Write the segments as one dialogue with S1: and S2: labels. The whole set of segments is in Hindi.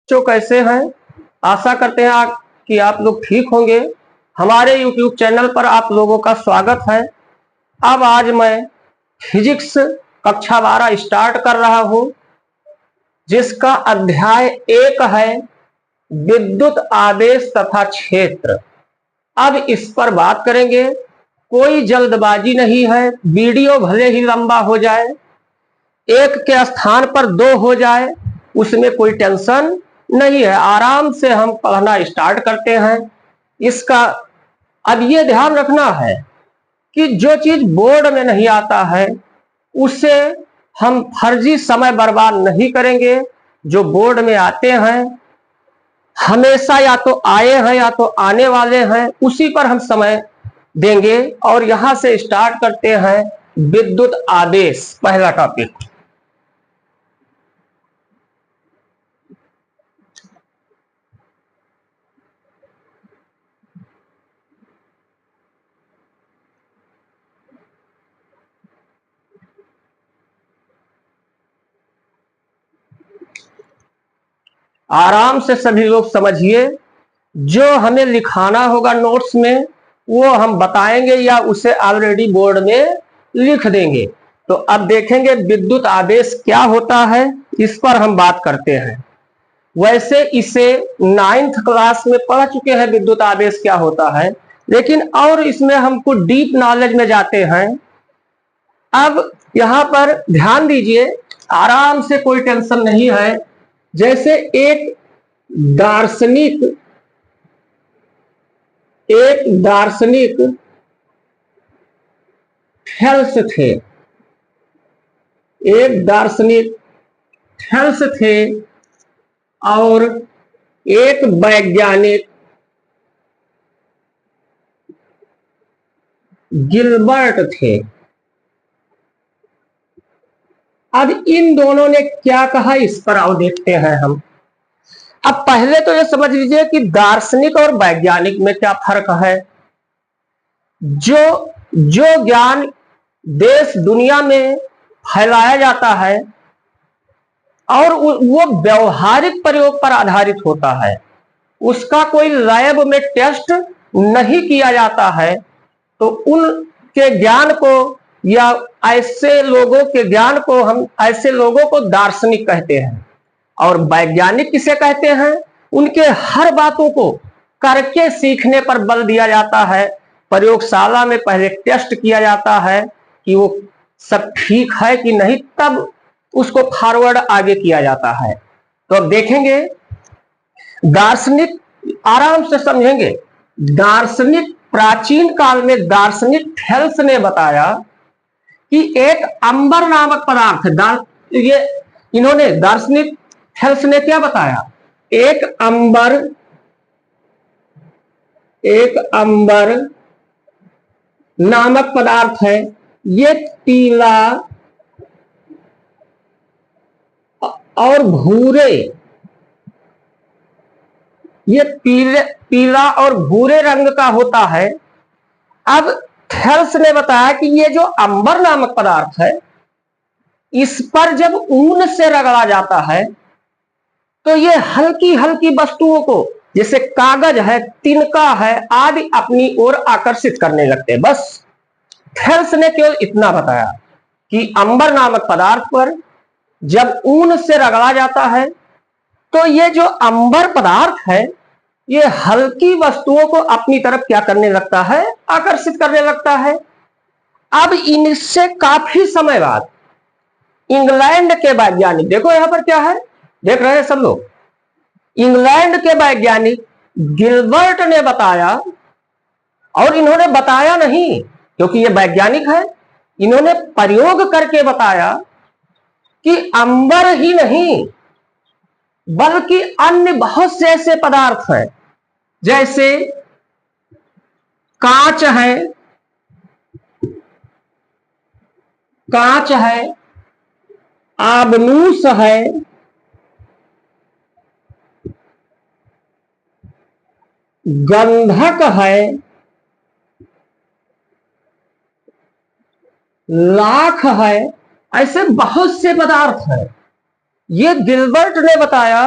S1: बच्चों कैसे हैं? आशा करते हैं कि आप लोग ठीक होंगे। हमारे YouTube चैनल पर आप लोगों का स्वागत है। अब आज मैं फिजिक्स कक्षा 12 स्टार्ट कर रहा हूं, जिसका अध्याय 1 है विद्युत आवेश तथा क्षेत्र। अब इस पर बात करेंगे। कोई जल्दबाजी नहीं है, वीडियो भले ही लंबा हो जाए, एक के स्थान पर 2 हो जाए, उसमें कोई टेंशन नहीं है। आराम से हम पढ़ना स्टार्ट करते हैं। इसका अब ये ध्यान रखना है कि जो चीज बोर्ड में नहीं आता है उससे हम फर्जी समय बर्बाद नहीं करेंगे। जो बोर्ड में आते हैं हमेशा या तो आए हैं या तो आने वाले हैं, उसी पर हम समय देंगे। और यहां से स्टार्ट करते हैं विद्युत आवेश, पहला टॉपिक। आराम से सभी लोग समझिए। जो हमें लिखाना होगा नोट्स में वो हम बताएंगे या उसे ऑलरेडी बोर्ड में लिख देंगे। तो अब देखेंगे विद्युत आवेश क्या होता है, इस पर हम बात करते हैं। वैसे इसे 9th क्लास में पढ़ चुके हैं विद्युत आवेश क्या होता है, लेकिन और इसमें हमको डीप नॉलेज में जाते हैं। अब यहां पर ध्यान दीजिए, आराम से, कोई टेंशन नहीं है। जैसे एक दार्शनिक थेल्स थे। एक दार्शनिक थेल्स थे और एक वैज्ञानिक गिलबर्ट थे। अब इन दोनों ने क्या कहा, इस पर आओ देखते हैं हम। अब पहले तो ये समझ लीजिए कि दार्शनिक और वैज्ञानिक में क्या फर्क है। जो ज्ञान देश दुनिया में फैलाया जाता है और वो व्यवहारिक प्रयोग पर आधारित होता है, उसका कोई लैब में टेस्ट नहीं किया जाता है, तो उनके ज्ञान को या ऐसे लोगों के ज्ञान को हम ऐसे लोगों को दार्शनिक कहते हैं। और वैज्ञानिक किसे कहते हैं? उनके हर बातों को करके सीखने पर बल दिया जाता है। प्रयोगशाला में पहले टेस्ट किया जाता है कि वो सब ठीक है कि नहीं, तब उसको फॉरवर्ड आगे किया जाता है। तो अब देखेंगे दार्शनिक, आराम से समझेंगे। दार्शनिक, प्राचीन काल में दार्शनिक थेल्स ने बताया कि एक अंबर नामक पदार्थ, ये इन्होंने, दार्शनिक थेल्स ने क्या बताया? एक अंबर नामक पदार्थ है। ये पीला और भूरे, ये पीला और भूरे रंग का होता है। अब थेल्स ने बताया कि ये जो अंबर नामक पदार्थ है, इस पर जब ऊन से रगड़ा जाता है तो ये हल्की हल्की वस्तुओं को, जैसे कागज है, तिनका है आदि, अपनी ओर आकर्षित करने लगते हैं। बस थेल्स ने केवल इतना बताया कि अंबर नामक पदार्थ पर जब ऊन से रगड़ा जाता है तो ये जो अंबर पदार्थ है ये हल्की वस्तुओं को अपनी तरफ क्या करने लगता है? आकर्षित करने लगता है। अब इनसे काफी समय बाद इंग्लैंड के वैज्ञानिक, देखो यहां पर क्या है, देख रहे हैं सब लोग, इंग्लैंड के वैज्ञानिक गिलबर्ट ने बताया, और इन्होंने बताया नहीं क्योंकि ये वैज्ञानिक है, इन्होंने प्रयोग करके बताया कि अंबर ही नहीं बल्कि अन्य बहुत से ऐसे पदार्थ हैं, जैसे कांच है, आबनूस है, गंधक है, लाख है, ऐसे बहुत से पदार्थ हैं। ये गिलबर्ट ने बताया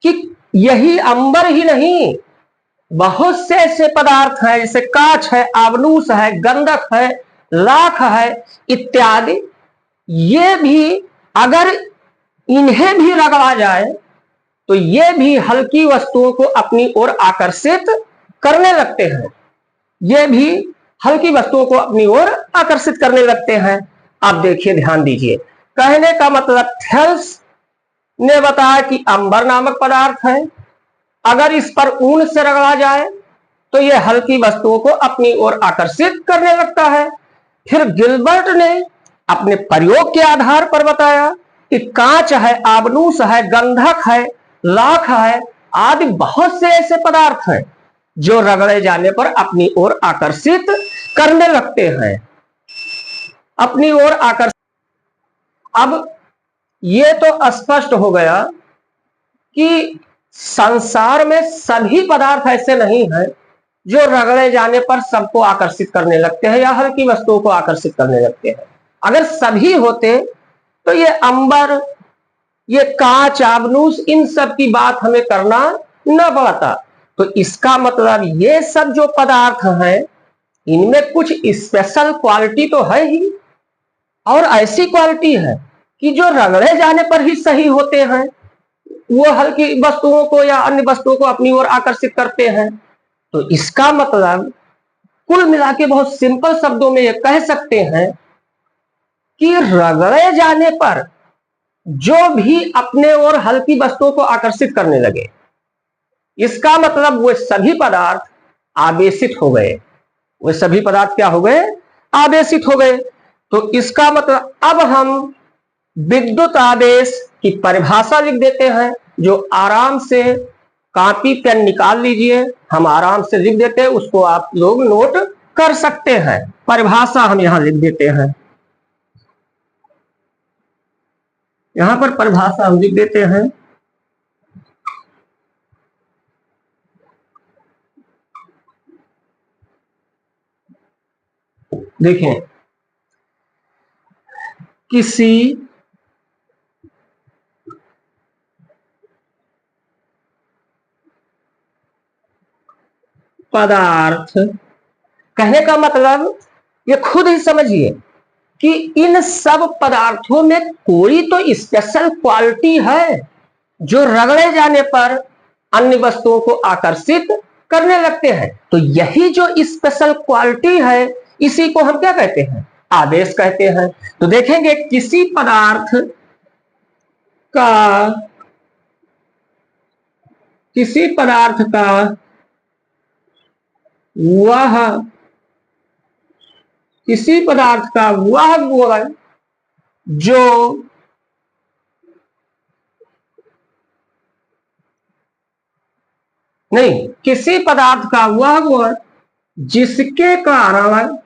S1: कि यही अंबर ही नहीं, बहुत से ऐसे पदार्थ हैं जैसे कांच है, आबनूस है, गंधक है, लाख है इत्यादि, ये भी अगर इन्हें भी रगड़ा जाए तो ये भी हल्की वस्तुओं को अपनी ओर आकर्षित करने लगते हैं। ये भी हल्की वस्तुओं को अपनी ओर आकर्षित करने लगते हैं। आप देखिए, ध्यान दीजिए, कहने का मतलब थेल्स ने बताया कि अंबर नामक पदार्थ है, अगर इस पर ऊन से रगड़ा जाए तो यह हल्की वस्तुओं को अपनी ओर आकर्षित करने लगता है। फिर गिलबर्ट ने अपने प्रयोग के आधार पर बताया कि कांच है, आबनूस है, गंधक है, लाख है आदि बहुत से ऐसे पदार्थ हैं जो रगड़े जाने पर अपनी ओर आकर्षित करने लगते हैं, अपनी ओर आकर्षित। अब ये तो स्पष्ट हो गया कि संसार में सभी पदार्थ ऐसे नहीं हैं जो रगड़े जाने पर सबको आकर्षित करने लगते हैं या हल्की वस्तुओं को आकर्षित करने लगते हैं। अगर सभी होते तो ये अंबर, ये कांच, आबनूस, इन सब की बात हमें करना न पड़ता। तो इसका मतलब ये सब जो पदार्थ हैं इनमें कुछ स्पेशल क्वालिटी तो है ही, और ऐसी क्वालिटी है कि जो रगड़े जाने पर ही सही होते हैं, वो हल्की वस्तुओं को या अन्य वस्तुओं को अपनी ओर आकर्षित करते हैं। तो इसका मतलब कुल मिला के बहुत सिंपल शब्दों में ये कह सकते हैं कि रगड़े जाने पर जो भी अपने ओर हल्की वस्तुओं को आकर्षित करने लगे, इसका मतलब वे सभी पदार्थ आवेशित हो गए। वे सभी पदार्थ क्या हो गए? आवेशित हो गए। तो इसका मतलब अब हम विद्युत आवेश की परिभाषा लिख देते हैं, जो आराम से कॉपी पेन निकाल लीजिए, हम आराम से लिख देते हैं, उसको आप लोग नोट कर सकते हैं। परिभाषा हम यहां लिख देते हैं, यहां पर परिभाषा हम लिख देते हैं। देखें, किसी पदार्थ, कहने का मतलब ये खुद ही समझिए कि इन सब पदार्थों में कोई तो स्पेशल क्वालिटी है जो रगड़े जाने पर अन्य वस्तुओं को आकर्षित करने लगते हैं। तो यही जो स्पेशल क्वालिटी है, इसी को हम क्या कहते हैं? आवेश कहते हैं। तो देखेंगे, किसी पदार्थ का वह गुण जो नहीं, किसी पदार्थ का वह गुण जिसके कारण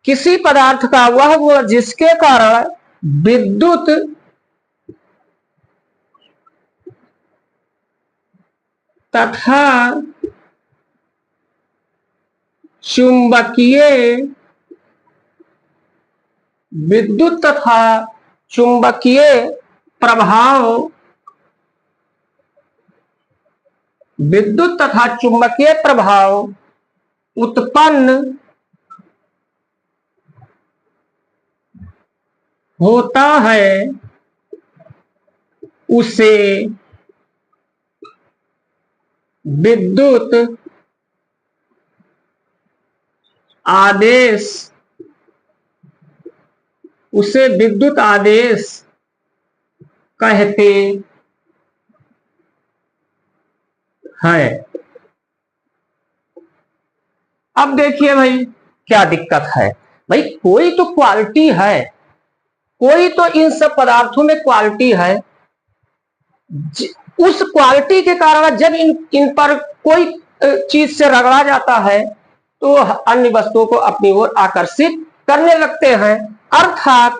S1: किसी पदार्थ का वह गुण जिसके कारण विद्युत तथा चुंबकीय प्रभाव उत्पन्न होता है, उसे विद्युत आदेश कहते हैं। अब देखिए भाई, क्या दिक्कत है? भाई कोई तो क्वालिटी है, कोई तो इन सब पदार्थों में क्वालिटी है, उस क्वालिटी के कारण जब इन पर कोई चीज से रगड़ा जाता है तो अन्य वस्तुओं को अपनी ओर आकर्षित करने लगते हैं, अर्थात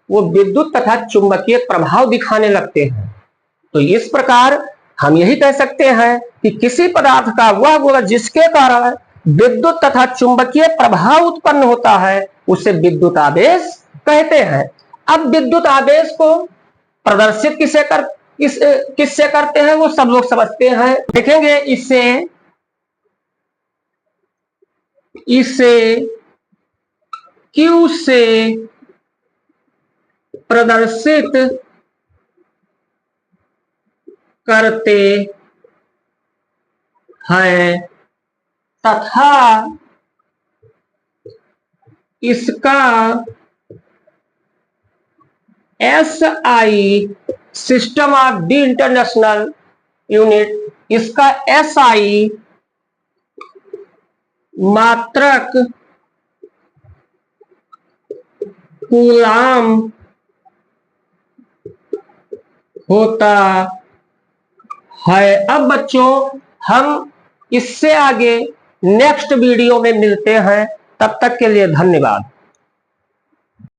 S1: वो विद्युत तथा चुंबकीय प्रभाव दिखाने लगते हैं। तो इस प्रकार हम यही कह सकते हैं कि किसी पदार्थ का वह गुण जिसके कारण विद्युत तथा चुंबकीय प्रभाव उत्पन्न होता है उसे विद्युत आवेश कहते हैं। अब विद्युत आवेश को प्रदर्शित किससे करते हैं वो सब लोग समझते हैं। देखेंगे इसे Q से प्रदर्शित करते हैं तथा इसका SI system of D international unit, इसका SI मात्रक कूलाम होता है। अब बच्चों हम इससे आगे नेक्स्ट वीडियो में मिलते हैं, तब तक के लिए धन्यवाद।